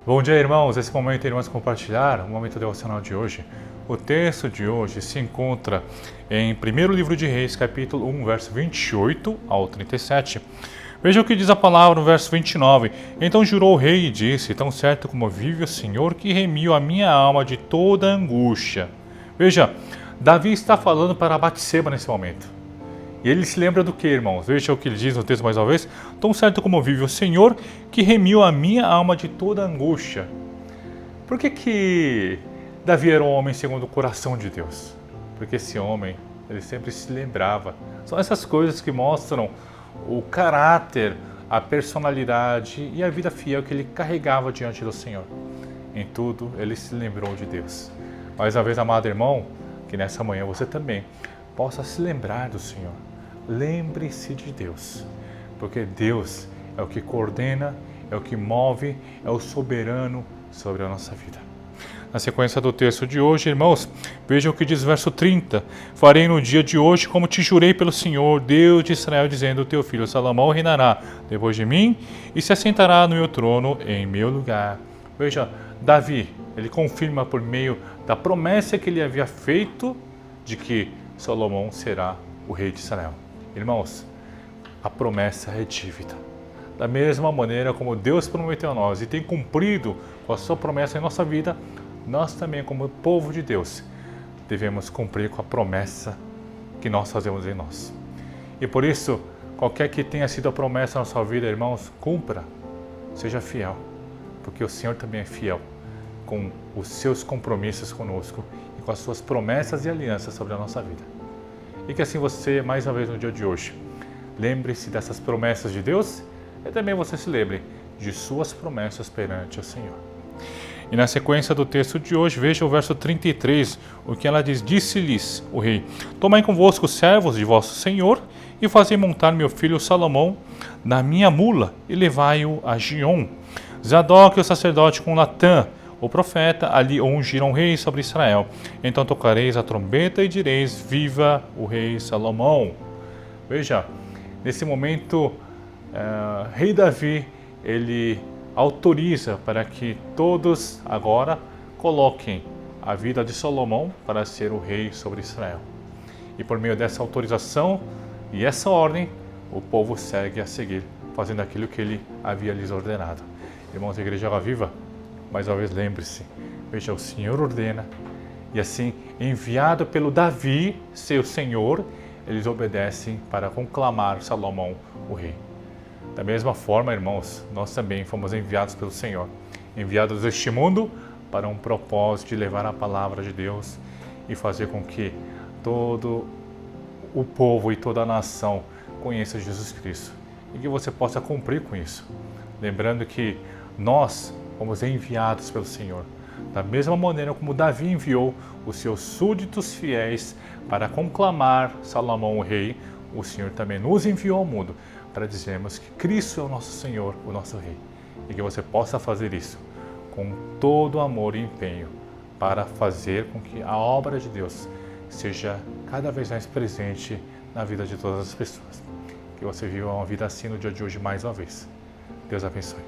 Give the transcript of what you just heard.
Bom dia, irmãos. Esse momento iremos compartilhar o momento devocional de hoje. O texto de hoje se encontra em 1º livro de Reis, capítulo 1, verso 28 ao 37. Veja o que diz a palavra no verso 29. Então jurou o rei e disse: tão certo como vive o Senhor, que remiu a minha alma de toda angústia. Veja, Davi está falando para Batseba nesse momento. E ele se lembra do que, irmãos? Veja o que ele diz no texto mais uma vez. Tão certo como vive o Senhor, que remiu a minha alma de toda angústia. Por que Davi era um homem segundo o coração de Deus? Porque esse homem, ele sempre se lembrava. São essas coisas que mostram o caráter, a personalidade e a vida fiel que ele carregava diante do Senhor. Em tudo, ele se lembrou de Deus. Mais uma vez, amado irmão, que nessa manhã você também possa se lembrar do Senhor. Lembre-se de Deus, porque Deus é o que coordena, é o que move, é o soberano sobre a nossa vida. Na sequência do texto de hoje, irmãos, vejam o que diz o verso 30. Farei no dia de hoje como te jurei pelo Senhor, Deus de Israel, dizendo: teu filho Salomão reinará depois de mim e se assentará no meu trono em meu lugar. Veja, Davi, ele confirma por meio da promessa que ele havia feito de que Salomão será o rei de Israel. Irmãos, a promessa é dívida. Da mesma maneira como Deus prometeu a nós e tem cumprido com a sua promessa em nossa vida, nós também, como povo de Deus, devemos cumprir com a promessa que nós fazemos em nós. E por isso, qualquer que tenha sido a promessa na sua vida, irmãos, cumpra, seja fiel, porque o Senhor também é fiel com os seus compromissos conosco e com as suas promessas e alianças sobre a nossa vida. E que assim você, mais uma vez no dia de hoje, lembre-se dessas promessas de Deus e também você se lembre de suas promessas perante o Senhor. E na sequência do texto de hoje, veja o verso 33, o que ela diz: disse-lhes o rei: tomai convosco os servos de vosso Senhor e fazei montar meu filho Salomão na minha mula e levai-o a Giom. Zadok, o sacerdote, com Natã, o profeta, ali ungiram o rei sobre Israel. Então tocareis a trombeta e direis: viva o rei Salomão. Veja, nesse momento, rei Davi, ele autoriza para que todos agora coloquem a vida de Salomão para ser o rei sobre Israel. E por meio dessa autorização e essa ordem, o povo segue a seguir, fazendo aquilo que ele havia lhes ordenado. Irmãos da Igreja Água Viva, mais uma vez lembre-se, veja, o Senhor ordena, e assim, enviado pelo Davi, seu Senhor, eles obedecem para conclamar Salomão o rei. Da mesma forma, irmãos, nós também fomos enviados pelo Senhor, enviados deste mundo para um propósito de levar a palavra de Deus e fazer com que todo o povo e toda a nação conheça Jesus Cristo e que você possa cumprir com isso. Lembrando que nós fomos enviados pelo Senhor, da mesma maneira como Davi enviou os seus súditos fiéis para conclamar Salomão o rei, o Senhor também nos enviou ao mundo para dizermos que Cristo é o nosso Senhor, o nosso rei, e que você possa fazer isso com todo amor e empenho para fazer com que a obra de Deus seja cada vez mais presente na vida de todas as pessoas. Que você viva uma vida assim no dia de hoje mais uma vez. Deus abençoe.